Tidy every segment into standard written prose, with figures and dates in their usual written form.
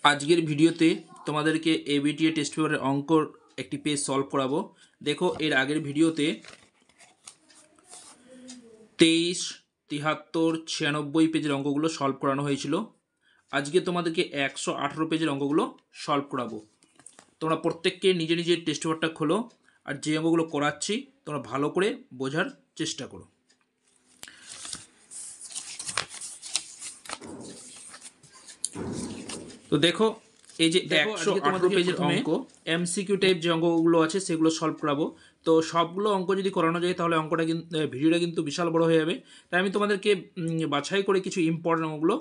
আজকের ভিডিওতে তোমাদেরকে এবিটিএ টেস্ট পেপারের অঙ্কর একটি পেজ সলভ করাবো। দেখো, এর আগের ভিডিওতে 23, 73, 96 পেজের অঙ্কগুলো সলভ করানো হয়েছিল। আজকে তোমাদেরকে 118 পেজের অঙ্কগুলো সলভ করাবো। তোমরা প্রত্যেককে নিজের নিজের টেস্ট পেপারটা খোলো, আর যে অঙ্কগুলো করাচ্ছি তোমরা ভালো করে বোঝার চেষ্টা করো। তো দেখো, এই যে 118 পেজের অঙ্ক, এমসিকিউ টাইপ যে অঙ্কগুলো আছে সেগুলো সলভ করাবো। তো সবগুলো অঙ্ক যদি করানো যায় তাহলে অঙ্কটা কিন্তু ভিডিওটা কিন্তু বিশাল বড় হয়ে যাবে। তাই আমি তোমাদেরকে বাছাই করে কিছু ইম্পর্টেন্ট অঙ্কগুলো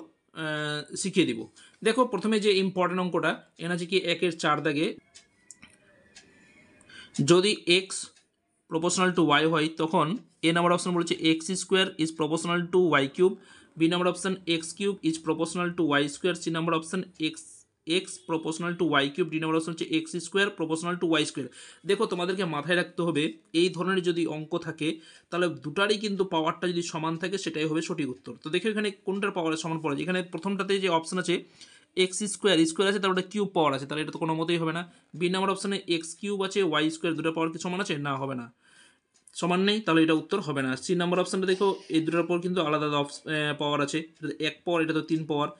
শিখিয়ে দিব। দেখো, প্রথমে যে ইম্পর্টেন্ট অঙ্কটা এখানে আছে কি 1-এর 4 দাগে যদি এক্স প্রপোর্শনাল টু ওয়াই হয় তখন এ নাম্বার অপশন বলেছে x square is proportional to y cube, B number option x cube is proportional to Y square, C number option x proportional to y cube, D number option হচ্ছে x square proportional to Y square. দেখো, তোমাদেরকে মাথায় রাখতে হবে এই ধরনের যদি অঙ্ক থাকে তাহলে দুটারই কিন্তু পাওয়ারটা যদি সমান থাকে সেটাই হবে সঠিক উত্তর। তো দেখো এখানে কোনটার পাওয়ারের সমান পড়ে, এখানে প্রথমটাতে যে অপশন আছে এক্স স্কোয়ার আছে, তারপরে কিউব পাওয়ার আছে, তাহলে এটা তো কোনো মতেই হবে না। বি নাম্বার অপশানে এক্স কিউব আছে, ওয়াই স্কোয়ার, দুটো পাওয়ার কি সমান আছে? না, হবে না, সমান নেই, তাহলে এটা উত্তর হবে না। সি নাম্বার অপশানটা দেখো, এই দুটোর পর কিন্তু আলাদা পাওয়ার আছে, এক পাওয়ার, এটা তো 3 পাওয়ার।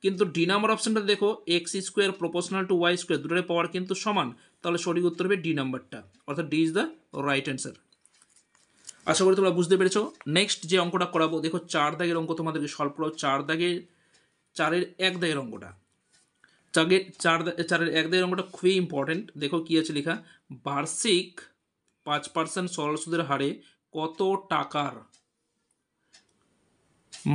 কিন্তু ডি নাম্বার অপশানটা দেখো X square proportional to Y square, দুটোর পাওয়ার কিন্তু সমান, তাহলে সঠিক উত্তর হবে ডি নাম্বারটা, অর্থাৎ D is the right answer. আশা করি তোমরা বুঝতে পেরেছো। নেক্সট যে অঙ্কটা করাবো, দেখো 4 দাগের অঙ্ক তোমাদেরকে সলভ করাবো। 4-এর 1 দাগের অঙ্কটা, চারের 1 দাগের অঙ্কটা খুবই ইম্পর্টেন্ট। দেখো কি আছে লেখা, বার্ষিক 5% সরল সুদের হারে কত টাকার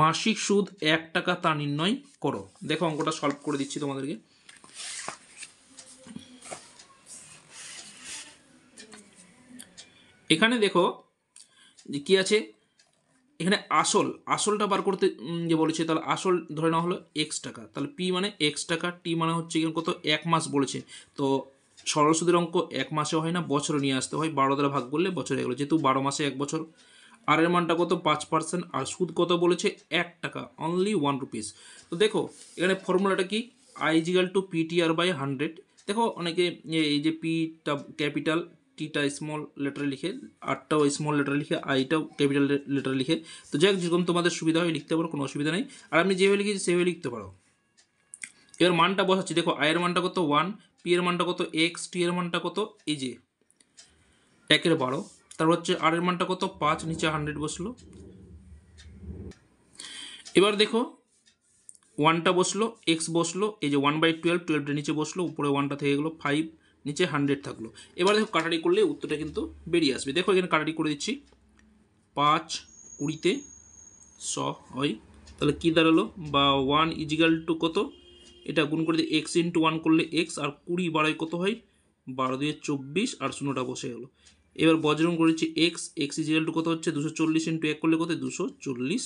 মাসিক সুদ 1 টাকা তা নির্ণয় করো। দেখো অঙ্কটা সলভ করে দিচ্ছি তোমাদেরকে। এখানে দেখো যে কি আছে, এখানে আসলটা বার করতে যে বলেছে, তাহলে আসল ধরে নেওয়া হলো এক্স টাকা, তাহলে পি মানে এক্স টাকা, টি মানে হচ্ছে এখানে কত, 1 মাস বলেছে। তো সরল সুদের অঙ্ক 1 মাসে হয় না, বছরে নিয়ে আসতে হয়, 12 দ্বারা ভাগ করলে বছরে হয়ে গেলো, যেহেতু 12 মাসে 1 বছর। আর এর মানটা কত, 5%, আর সুদ কত বলেছে 1 টাকা, অনলি 1 রুপিস। তো দেখো এখানে ফর্মুলাটা কি, I is equal to PTR by 100। দেখো অনেকে এই যে পিটা ক্যাপিটাল, টিটা স্মল লেটারে লিখে, আরটাও স্মল লেটারে লিখে, আইটাও ক্যাপিটাল লেটারে লিখে। তো যাই হোক, যেরকম তোমাদের সুবিধা হয় লিখতে পারো, কোনো অসুবিধা নেই। আর আমি যেভাবে লিখেছি সেভাবে লিখতে পারো। এবার মানটা বসাচ্ছি, দেখো আয়ের মানটা কত 1, পি এর মানটা কত এক্স, টি এর মানটা কত এই যে 1/12, তারপর হচ্ছে আর এর মানটা কত 5, নিচে 100 বসলো। এবার দেখো 1টা বসলো, এক্স বসলো, এই যে 1/12, 12টা নিচে বসলো, উপরে 1টা থেকে গেলো 5, নিচে 100 থাকলো। এবার দেখো কাটারি করলে উত্তরটা কিন্তু বেরিয়ে আসবে। দেখো এখানে কাটারি করে দিচ্ছি, 5 20-তে 100 হয়, তাহলে কী দাঁড়ালো, বা 1 ইজিক্যাল টু কত, এটা গুণ করে দিয়ে এক্স ইন্টু 1 করলে এক্স, আর 20 বাড়ায় কত হয়, 12 দিয়ে 24, আর শূন্যটা বসে গেলো। এবার বজ্রম করেছি এক্স ইজিক্যাল টু কত হচ্ছে 240 ইন্টু 1 করলে কত, 240,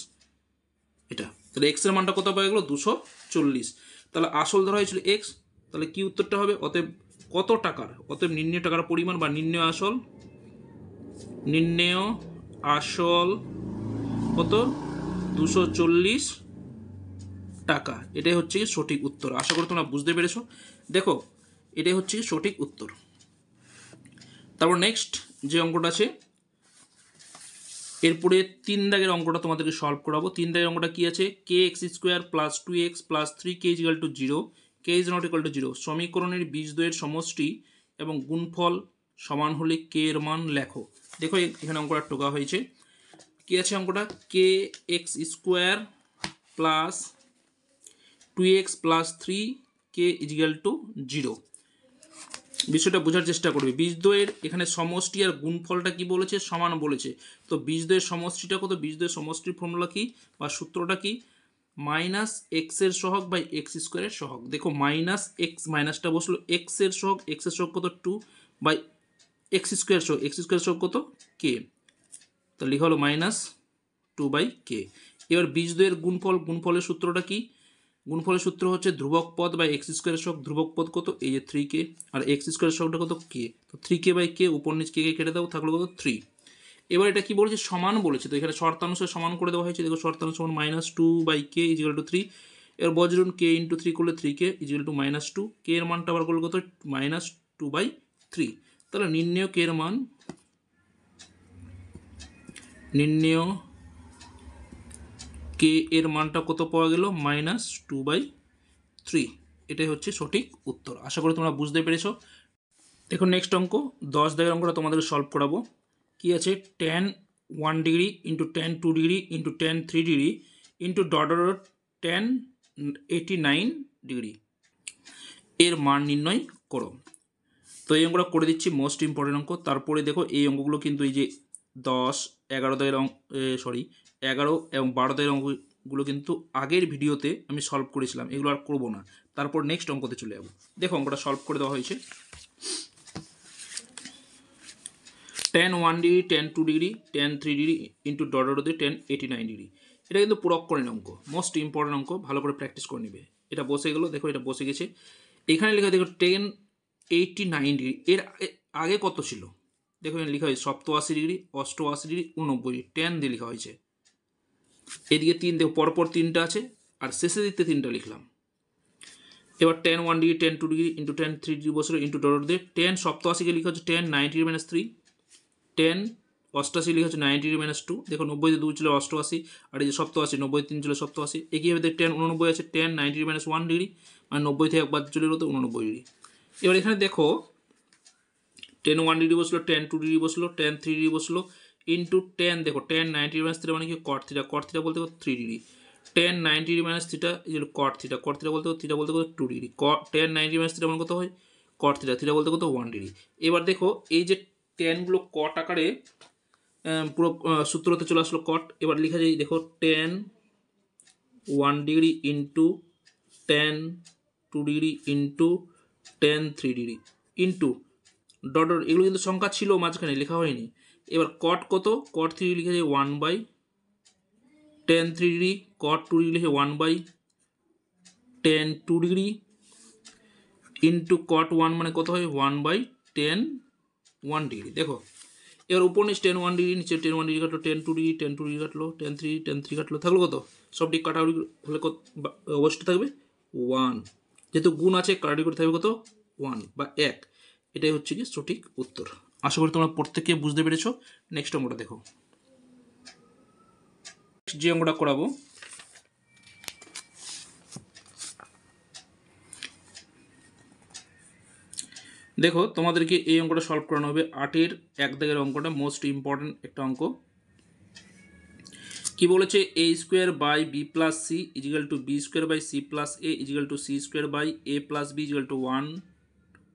এটা তাহলে এক্সের মানটা কত পাওয়া গেলো, 240। তাহলে আসল ধরা হয়েছিল এক্স, তাহলে কি উত্তরটা হবে, অতএব কত টাকার, অতএব নির্ণয় টাকার পরিমাণ বা নির্ণয় আসল কত, 240 টাকা। এটাই হচ্ছে সঠিক উত্তর। আশা করি তোমরা বুঝতে পেরেছো। দেখো এটাই হচ্ছে সঠিক উত্তর। তারপর নেক্সট যে অঙ্কটা আছে, এরপরে 3 দাগের অঙ্কটা তোমাদেরকে সলভ করাবো। 3 দাগের অঙ্কটা কি আছে, k x square plus 2x plus 3k is equal to 0, k is not equal to 0, সমীকরণের বীজদ্বয়ের সমষ্টি এবং গুণফল সমান হলে কে এর মান লেখো। দেখো এখানে অঙ্কটা টোকা হয়েছে, কি আছে অঙ্কটা, k x square plus 2x plus 3k is equal to 0। বিষয়টা বোঝার চেষ্টা করবে। বীজদ্বয়ের এখানে সমষ্টি আর গুণফলটা কি বলেছে, সমান বলেছে। তো বীজদ্বয়ের সমষ্টিটা কত, বীজদ্বয়ের সমষ্টির ফর্মুলা কি বা সূত্রটা কি, মাইনাস এক্সের সহগ বাই এক্স স্কোয়ারের সহগ। দেখো মাইনাস এক্স, মাইনাসটা বসলো এক্সের সহগ, এক্সের সহগ কত 2 বাই এক্স স্কোয়ার সহগ, এক্স স্কোয়ার সহগ কত কে, তো লেখা হলো -2/k। এবার বীজদ্বয়ের গুণফলের সূত্রটা কি, গুণফলের সূত্র হচ্ছে ধ্রুবক পদ বাই এক্স স্কোয়ারের সহগ, ধ্রুবক পদ কত, এই যে 3k, আর এক্স স্কোয়ারের সহগটা কত কে, তো 3k/k, উপর নিচ কে কেটে দাও, থাকলো কত 3। এবার এটা কি বলেছে, সমান বলেছে, তো এখানে শর্তানুসারে সমান করে দেওয়া হয়েছে। দেখো শর্তানুসারে -2/k ইজিক্যাল টু 3। এর বজ্রন কে ইন্টু 3 করলে 3k ইজিক্যাল টু -2, কে এর মানটা আবার করলে কত -2/3। তাহলে নির্ণেয় কে এর মান, নির্ণেয় কে এর মানটা কত পাওয়া গেল -2/3। এটাই হচ্ছে সঠিক উত্তর। আশা করি তোমরা বুঝতে পেরেছো। দেখো নেক্সট অঙ্ক 10 দাগের অঙ্কটা তোমাদেরকে সলভ করাবো। কি আছে, tan 1 degree into tan 2 degree into tan 3 degree into dot dot tan 89 degree এর মান নির্ণয় করো। তো এই অঙ্কটা করে দিচ্ছি, মোস্ট ইম্পর্টেন্ট অঙ্ক। তারপরে দেখো এই অঙ্কগুলো কিন্তু এই যে 10, 11 দাগের অঙ্ক, 11 এবং 12 দাগের অঙ্কগুলো কিন্তু আগের ভিডিওতে আমি সলভ করেছিলাম, এগুলো আর করবো না। তারপর নেক্সট অঙ্কতে চলে যাবো। দেখো অঙ্কটা সলভ করে দেওয়া হয়েছে। tan 1 degree tan 2 degree tan 3 degree into dot dot tan 89 degree. এটা কিন্তু পুরক্ষণের অঙ্ক, মোস্ট ইম্পর্টেন্ট অঙ্ক, ভালো করে প্র্যাকটিস করে নেবে। এটা বসে গেলো, দেখো এটা বসে গেছে। এখানে লেখা দেখো tan 89 ডিগ্রি, এর আগে কত ছিল দেখো, এখানে লেখা হয়েছে 87 ডিগ্রি, 88 ডিগ্রি, 89 ডিগ্রি, tan দিয়ে লেখা হয়েছে। এদিকে 3 দেখো পরপর 3টা আছে, আর শেষের দিকতে 3টা লিখলাম। এবার tan 1 degree tan 2 degree into tan 3 degree বসলো ইন্টু ডট ডট tan 87 কে লেখা হচ্ছে tan 90 - 3, tan 88 লেখা হচ্ছে 90 - 2। দেখো 90 দিয়ে 2 ছিল 88, আর এই যে 87, 90 3 ছিল 87। একইভাবে দেখ tan 89 আছে, tan 90 - 1 ডিগ্রি, মানে 90 থেকে একবার চলে গেলো তো 89 ডিগ্রি। এবার এখানে দেখো tan 1 ডিগ্রি বসলো, tan 2 ডিগ্রি বসলো, tan 3 ডিগ্রি বসলো ইন্টু tan, দেখো tan 90 - 3 মানে কি cot থিটা, cot থিটা বলতে 3 ডিগ্রি, tan 90 - থিটা এই cot থিটা, cot থিটা বলতে থিটা বলতে 2 ডিগ্রি, tan 90 - থিটা মানে কত হয় cot থিটা, থিটা বলতে কত 1 ডিগ্রি। এবার দেখো এই যে ট্যানগুলো কট আকারে পুরো সূত্রতে চলে আসলো কট। এবার লেখা যায় দেখো tan 1 degree into tan 2 degree into tan 3 degree into dot dot, এগুলো কিন্তু সংখ্যা ছিল মাঝখানে, লেখা হয়নি। এবার কট কত, cot 3 লিখে যায় 1/tan 3 ডিগ্রি, cot 2 ডিগ্রি লিখে 1/tan 2 ডিগ্রি ইন্টু cot 1 মানে কত হয় 1/tan 1 ডিগ্রি। দেখো এবার উপর নিচ tan 1 ডিগ্রি, নিচে tan 1 ডিগ্রি কাটলো, tan 2 ডিগ্রি tan 2 ডিগ্রি কাটলো, tan 3 কাটলো, থাকলো কত, সব দিক কাটাকুটি হলে কত অবশ্যই থাকবে 1, যেহেতু গুণ আছে কাটাকুটি করে থাকবে কত 1 বা 1। এটাই হচ্ছে কি সঠিক উত্তর। আশা করি তোমরা প্রত্যেকে বুঝতে পেরেছো। নেক্সট অঙ্কটা দেখো, যে অঙ্কটা করাবো দেখো তোমাদেরকে এই অঙ্কটা সলভ করানো হবে। 8-এর 1 দাগের অঙ্কটা মোস্ট ইম্পর্টেন্ট একটা অঙ্ক। কি বলেছে, a square by B plus C is equal to B square by C plus A is equal to C square by A plus B is equal to 1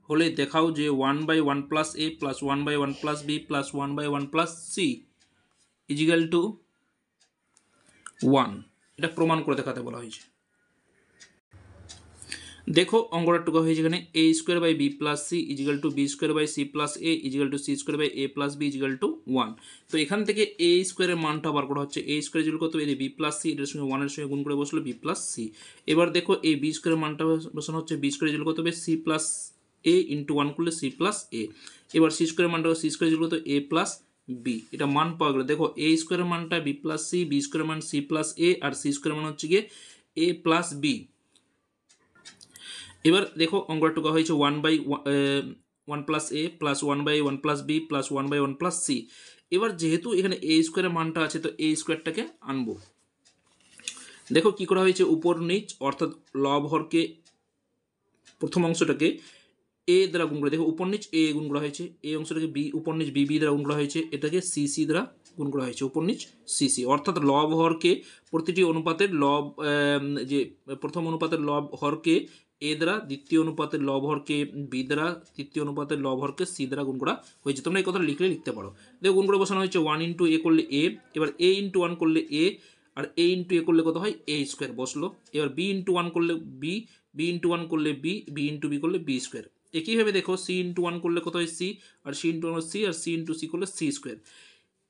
হলে দেখাও যে 1/1 plus A plus 1/1 plus B plus 1/1 plus C is equal to 1। এটা প্রমাণ করে দেখাতে বলা হয়েছে। দেখো অঙ্কটা টুকা হয়েছে এখানে a square by B plus C is equal to B square by C plus A is equal to C square by A plus B is equal to 1। তো এখান থেকে a স্কোয়ারের মানটা বার করা হচ্ছে, a স্কোয়ার ইজিক্যাল কত, এই বি প্লাস সি, এটার সঙ্গে 1 এর সঙ্গে গুণ করে বসলো বি প্লাস সি। এবার দেখো এই বি স্কোয়ারের মানটা বসানো হচ্ছে, বি স্কোয়ার ইজিক্যাল কত হবে সি প্লাস এ ইন্টু 1 করলে সি প্লাস এ। এবার সি স্কোয়ারের মানটা সি স্কোয়ার ইজিক্যাল কত এ প্লাস বি, এটা মান পাওয়া গেলো। দেখো a স্কোয়ারের মানটা বি প্লাস সি, বি স্কোয়ারের মান সি প্লাস এ, আর সি স্কোয়ারের মান হচ্ছে গিয়ে এ প্লাস বি। এবার দেখো অঙ্কটা টুকা হয়েছে 1/1 plus A plus 1/1 plus B plus 1/1 plus C. এবার যেহেতু এখানে এ স্কোয়ারের মানটা আছে, তো এ স্কোয়ারটাকে আনবো। দেখো কি করা হয়েছে, উপর নিচ অর্থাৎ লব হরকে প্রথম অংশটাকে এ দ্বারা গুণ করে, দেখো উপর নিচ এ গুণ করা হয়েছে, এই অংশটাকে বি উপর নিচ বি দ্বারা গুণ করা হয়েছে, এটাকে সি সি দ্বারা গুণ করা হয়েছে, উপর নিচ সি সি। অর্থাৎ লব হরকে প্রতিটি অনুপাতের লব, যে প্রথম অনুপাতের লব হরকে এ দ্বারা, দ্বিতীয় অনুপাতের লব হরকে বি দ্বারা, তৃতীয় অনুপাতের লব হরকে সি দ্বারা গুণ করা হয়েছে। তোমরা এই কথা লিখলে লিখতে পারো। দেখো গুণ করে বসানো হয়েছে 1 ইন্টু এ করলে এ, এবার এ ইন্টু 1 করলে এ, আর এ ইন্টু এ করলে কত হয় এ স্কোয়ার বসলো। এবার বি ইন্টু 1 করলে বি, বি ইন্টু 1 করলে বি, বি ইন্টু বি করলে বি স্কোয়ার। একইভাবে দেখো সি ইন্টু 1 করলে কত হয় সি, আর সি ইন্টু 1 সি, আর সি ইন্টু সি করলে সি স্কোয়ার।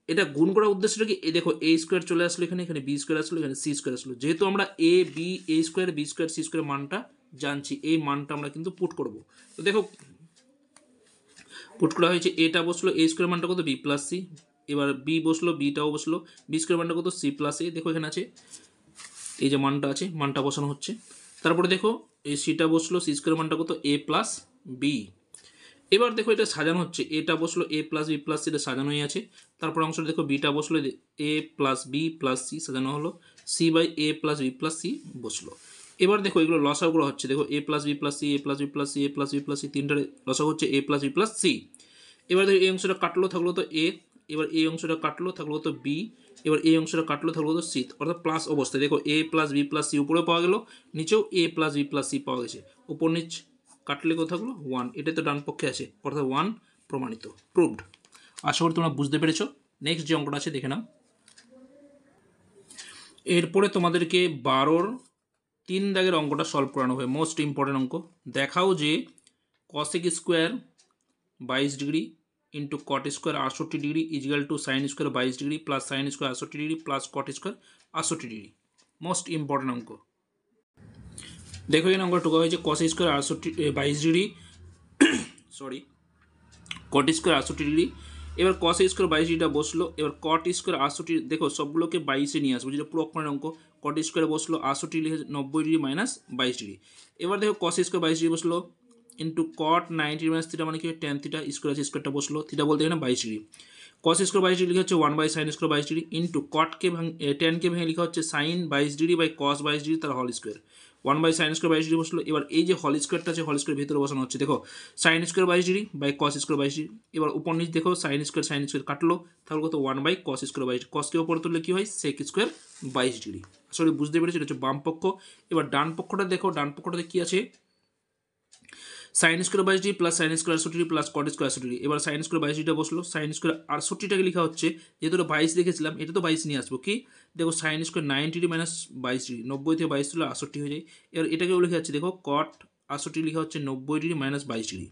এটা গুণ করার উদ্দেশ্যটা কি, এই দেখো এ স্কোয়ার চলে আসলো এখানে, এখানে বি স্কোয়ার আসলো, এখানে সি স্কোয়ার আসলো। যেহেতু আমরা A B A square B square C square মানটা জানছি, এই মানটা আমরা কিন্তু পুট করব। তো দেখো পুট করা হয়েছে, এটা বসলো এ স্কোয়ার মানটা কত বি প্লাস সি, এবার বি বসলো, বিটাও বসলো, বি স্কোয়ার মানটা কত সি প্লাস এ। দেখো এখানে আছে এই যে মানটা আছে মানটা বসানো হচ্ছে। তারপরে দেখো এই সিটা বসলো, সি স্কোয়ার মানটা কত এ প্লাস বি। এবার দেখো এটা সাজানো হচ্ছে, এটা বসলো এ প্লাস বি প্লাস সিটা সাজানোই আছে। তারপর অংশটা দেখো বিটা বসলো A plus B plus C সাজানো হলো, C by A plus B plus C বসলো। এবার দেখো এগুলো লসাগুলো হচ্ছে, দেখো A plus B plus C, A plus B plus C, A plus B plus C, তিনটার লসাগু হচ্ছে A plus B plus C. এবার দেখো এই অংশটা কাটলো থাকলো তো এ, এবার এই অংশটা কাটলো থাকলো তো বি, এবার এই অংশটা কাটলো থাকলো তো সি, অর্থাৎ প্লাস অবস্থায় দেখো A plus B plus C উপরেও পাওয়া গেল, নিচেও এ প্লাস বি প্লাস সি পাওয়া গেছে, উপর নিচ কাটলে কোথাও থাকলো 1, এটা তো ডান পক্ষে আছে, অর্থাৎ 1 প্রমাণিত, প্রুভড। আশা করি তোমরা বুঝতে পেরেছো। নেক্সট যে অঙ্কটা আছে দেখে নাও। এরপরে তোমাদেরকে 12-র 3 দাগের অঙ্কটা সলভ করানো হয়, মোস্ট ইম্পর্টেন্ট অঙ্ক। দেখাও যে cosec square 22 degree into cot square 68 degree is equal to sine square 22 degree plus sine square 68 degree plus cot square 68 degree. Most important অঙ্ক। দেখো এখানে অঙ্কটা টোকা হয়েছে cos square 22 degree sorry cot square 68 degree. এবার কস স্কোয়ার 22 ডিগ্রিটা বসলো, এবার কট স্কোয়ার 68, দেখো সবগুলোকে 22-এ নিয়ে আসবো, যেটা পুরো অঙ্কনের অঙ্ক। কট স্কোয়ারে বসলো 68 ডিগ্রি 90 ডিগ্রি মাইনাস 22 ডিগ্রি। এবার দেখো কস স্কোয়ার 22 ডিগ্রি বসলো ইন্টু কট 90 মাইনাস থিটা মানে কি ট্যান থিটা, স্কোয়ার আছে স্কোয়ারটা বসলো, থিটা বলতে এখানে 22 ডিগ্রি। কস স্কোয়ার 22 ডিগ্রি লিখা হচ্ছে 1 by sine square 22 degree into কটকে ট্যানকে ভেঙে লিখা হচ্ছে sine 22 degree by cos 22 degree তার whole square, 1 by sine square 22 degree বসলো। এবার এই যে হোল স্কোয়ারটা আছে হোল স্কোয়ার ভিতরে বসানো হচ্ছে, দেখো sine square 22 degree by cos square 22 degree. এবার উপর নিচ দেখো সাইন স্কোয়ার কাটলো, তাহলে কত 1 বাই কস স্কোয়ার 22 ডিগ্রি, কসকে উপর তুললে কি হয় সেক স্কোয়ার 22 ডিগ্রি। আসলে বুঝতে পেরেছি, এটা হচ্ছে বাম পক্ষ। এবার ডান পক্ষটা দেখো, ডান পক্ষটাতে কি আছে sign square 22 degree plus sine square 68 degree plus cot square 68 degree. এবার সাইন স্কোয়ার 22 ডিগ্রিটা বসলো, সাইন স্কোয়ার 68টাকে লেখা হচ্ছে, যেহেতু 22 লিখেছিলাম এটা তো 22 নিয়ে আসবো, কি দেখো sine square 90 degree minus 22 degree, 90 থেকে 22 তুলে 68 হয়ে যায়। এবার এটাকেও লেখা যাচ্ছে, দেখো কট 68 লেখা হচ্ছে 90 ডিগ্রি মাইনাস 22 ডিগ্রি।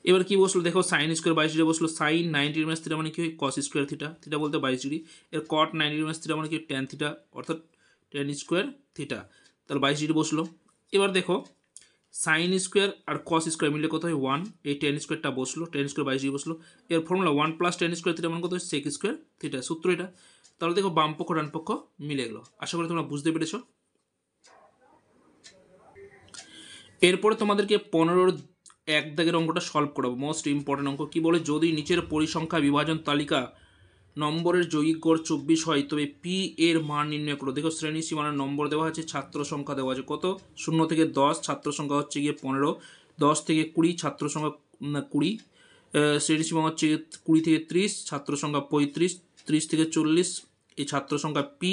এবার কি বসলো, দেখো সাইন স্কোয়ার 22 ডিগ্রি বসলো, সাইন 90 ডিগ্রি মাইনাস থিটা মানে কি হয় কস স্কোয়ার থিটা, থিটা বলতে 22 ডিগ্রি। এর কট 90 ডিগ্রি মাইনাস থিটা মানে কি ট্যান থিটা, অর্থাৎ ট্যান স্কোয়ার থিটা, তাহলে 22 ডিগ্রি বসলো। এবার দেখো সাইন স্কোয়ার আর কস স্কোয়ার মিলে কত হয় 1, এই টেন স্কোয়ারটা বসলো, টেন স্কোয়ার 22 ডিগ্রি বসলো। এর formula 1 plus tan square theta মানে কত হয় সেক স্কোয়ার থিটা, সূত্র এটা। তাহলে দেখো বাম পক্ষ ডান পক্ষ মিলে গেলো। আশা করি তোমরা বুঝতে পেরেছো। এরপরে তোমাদেরকে 15-র 1 দাগের অঙ্কটা সলভ করাবো, মোস্ট ইম্পর্টেন্ট অঙ্ক। কি বলে, যদি নিচের পরিসংখ্যা বিভাজন তালিকা নম্বরের যৌগিক গড় 24 হয় তবে পি এর মান নির্ণয় করো। দেখো শ্রেণী সীমানার নম্বর দেওয়া আছে, ছাত্র সংখ্যা দেওয়া আছে কত 0 থেকে 10, ছাত্র সংখ্যা হচ্ছে গিয়ে 15, 10 থেকে 20 ছাত্র সংখ্যা 20, শ্রেণী সীমা হচ্ছে 20 থেকে 30 ছাত্র সংখ্যা 35, 30 থেকে 40 এই ছাত্র সংখ্যা পি,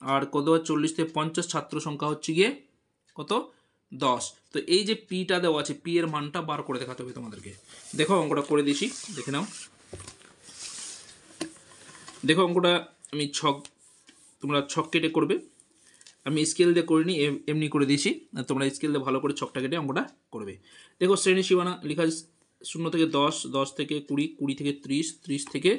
আর কত 40 থেকে 50 ছাত্র সংখ্যা হচ্ছে গিয়ে কত 10। তো এই যে পিটা দেওয়া আছে, পি এর মানটা বার করে দেখাতে হবে তোমাদেরকে। দেখো অঙ্কটা করে দিয়েছি, দেখে নাও। দেখো অঙ্কটা আমি তোমরা ছক কেটে করবে, আমি স্কেল দিয়ে করিনি, এমনি করে দিয়েছি, তোমরা স্কেল দিয়ে ভালো করে ছকটা কেটে অঙ্কটা করবে। দেখো শ্রেণী সীমানা লেখা 0 থেকে 10, 10 থেকে 20, 20 থেকে 30, 30 থেকে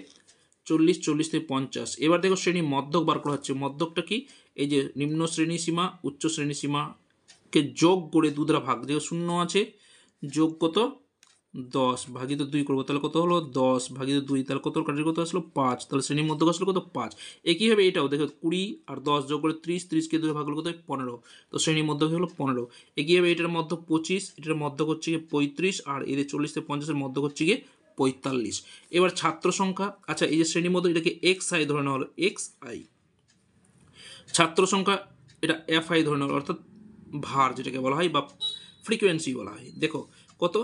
40, 40 থেকে 50। এবার দেখো শ্রেণী মধ্যক বার করা হচ্ছে। মধ্যকটা কি, এই যে নিম্ন শ্রেণী সীমা উচ্চ শ্রেণী সীমাকে যোগ করে 2 দ্বারা ভাগ, দেখো 0 আছে যোগ কত 10 ভাগিত 2 করবো, তাহলে কত হলো 10 ভাগিত 2, তাহলে কত কাটার কত আসলো 5, তাহলে শ্রেণীর মধ্যক আসলো কত 5। একইভাবে এটাও দেখো 20 আর 10 যোগ করে 30, 30কে 2 ভাগ হলো কত 15, তো শ্রেণীর মধ্যক হলো 15। একইভাবে এটার মধ্যক 25, এটার মধ্যক হচ্ছে গিয়ে 35, আর এদের 40 থেকে 50-এর মধ্যক হচ্ছে গিয়ে 45। এবার ছাত্র সংখ্যা, আচ্ছা এই যে শ্রেণীর মধ্যক এটাকে এক্স আই ধরে নেওয়া হলো, এক্স আই। ছাত্র সংখ্যা এটা এফ আই ধরে নেওয়া হলো, অর্থাৎ ভার যেটাকে বলা হয় বা ফ্রিকোয়েন্সি বলা হয়। দেখো কত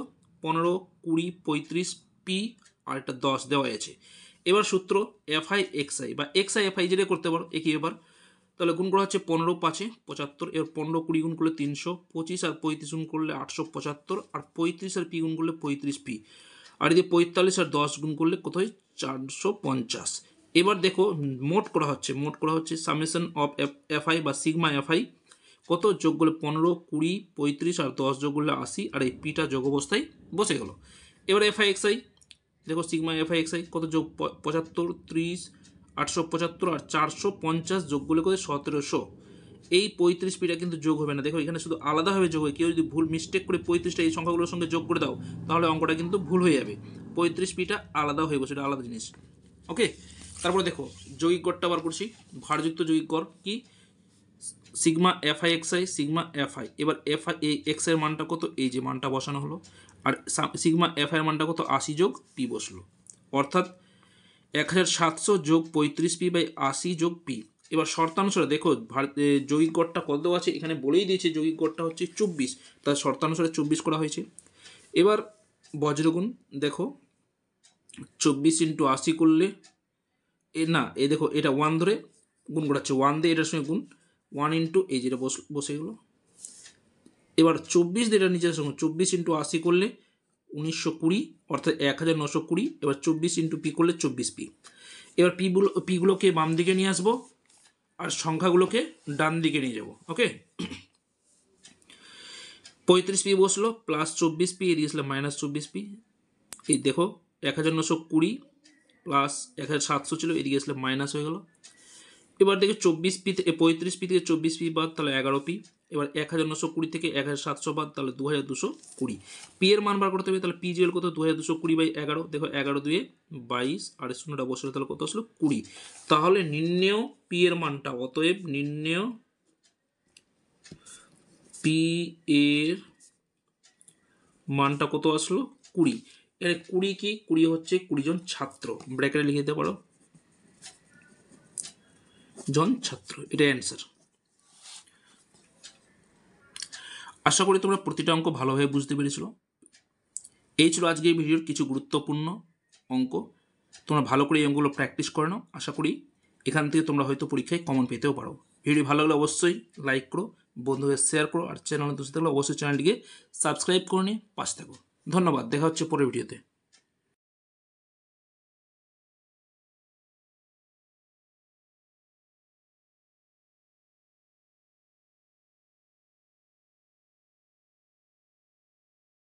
15, 20, 35 পি আর একটা 10 দেওয়া আছে। এবার সূত্র এফ আই এক্স আই বা এক্স আই এফ আই যেটা করতে পারো একই ব্যাপার। তাহলে গুণ করা হচ্ছে 15 5 75, এবার 15 20 গুণ করলে 300, 25 আর 35 গুণ করলে 875, আর 35 আর পি গুণ করলে 35 পি, আর যদি 45 আর 10 গুণ করলে কত হয় 450। এবার দেখো মোট করা হচ্ছে সামেশন অফ এফ আই বা সিগমা এফ আই কত যোগ করলে 15, 20, 35 আর 10 যোগ করলে 80, আর এই পিটা যোগ অবস্থায় বসে গেল। এবার এফ আই এক্স আই দেখো sigma F I x I কত যোগ 75, 30, 875 আর 450 যোগ করলে কত 1700। এই 35 পিটা কিন্তু যোগ হবে না, দেখো এখানে শুধু আলাদাভাবে যোগ হয়। কেউ যদি ভুল মিস্টেক করে 35টা এই সংখ্যাগুলোর সঙ্গে যোগ করে দাও তাহলে অঙ্কটা কিন্তু ভুল হয়ে যাবে। 35 পিটা আলাদা হয়ে বসে, এটা আলাদা জিনিস। ওকে, তারপরে দেখো যৌগিক গড়টা বার করছি, ভারযুক্ত যৌগিক গড় কি, sigma FI XI sigma FI, এবার এফআই এক্স এর মানটা কত, এই যে মানটা বসানো হলো, আর সিগমা এফআই এর মানটা কত 80 যোগ পি বসলো, অর্থাৎ 1700 যোগ 35 পি বাই 80 যোগ পি। এবার শর্তানুসারে দেখো যৌগিক গড়টা কত আছে, এখানে বলেই দিয়েছে যৌগিক গড়টা হচ্ছে 24, তার শর্তানুসারে 24 করা হয়েছে। এবার বজ্রগুণ দেখো 24 ইন্টু 80 করলে এ দেখো এটা 1 ধরে গুণ করাচ্ছে, 1 দিয়ে এটার সঙ্গে গুণ, 1 ইন্টু এই যেটা বসে গেলো। এবার 24 দিয়ে এটা নিচের সঙ্গে 24 ইন্টু 80 করলে 1920, অর্থাৎ 1920। এবার 24 ইন্টু পি করলে 24 পি। এবার পিগুলোকে বাম দিকে নিয়ে আসবো আর সংখ্যাগুলোকে ডান দিকে নিয়ে যাব। ওকে, 35 পি বসলো প্লাস 24 পি, এদিকে আসলে মাইনাস 24 পি। এই দেখো 1920 প্লাস 1700 ছিল, এদিকে আসলে মাইনাস হয়ে গেল। এবার দেখে 24 পি থেকে 35 পি থেকে 24 পি বাদ, তাহলে 11 পি। এবার 1920 থেকে 1700 বাদ, তাহলে 2220। পি এর মান বার করতে হবে, তাহলে পি জিএল কত 2220 বাই 11, দেখো 11 2 22 আর শূন্যটা বসে, তাহলে কত আসলো 20। তাহলে নির্ণেয় পি এর মানটা, অতএব নির্ণেয় পি এর মানটা কত আসলো 20। এর 20 কি 20 হচ্ছে 20 জন ছাত্র, ব্র্যাকেটে লিখে দিতে পারো জন ছাত্র, এটা অ্যান্সার। আশা করি তোমরা প্রতিটা অঙ্ক ভালোভাবে বুঝতে পেরেছিল। এই ছিল আজকে এই ভিডিওর কিছু গুরুত্বপূর্ণ অঙ্ক। তোমরা ভালো করে এই অঙ্কগুলো প্র্যাকটিস করে নাও, আশা করি এখান থেকে তোমরা হয়তো পরীক্ষায় কমন পেতেও পারো। ভিডিও ভালো লাগলে অবশ্যই লাইক করো, বন্ধুদের শেয়ার করো, আর চ্যানেলে দোষী থাকলে অবশ্যই চ্যানেলটিকে সাবস্ক্রাইব করে নিয়ে পাশে থাকো। ধন্যবাদ, দেখা হচ্ছে পরের ভিডিওতে।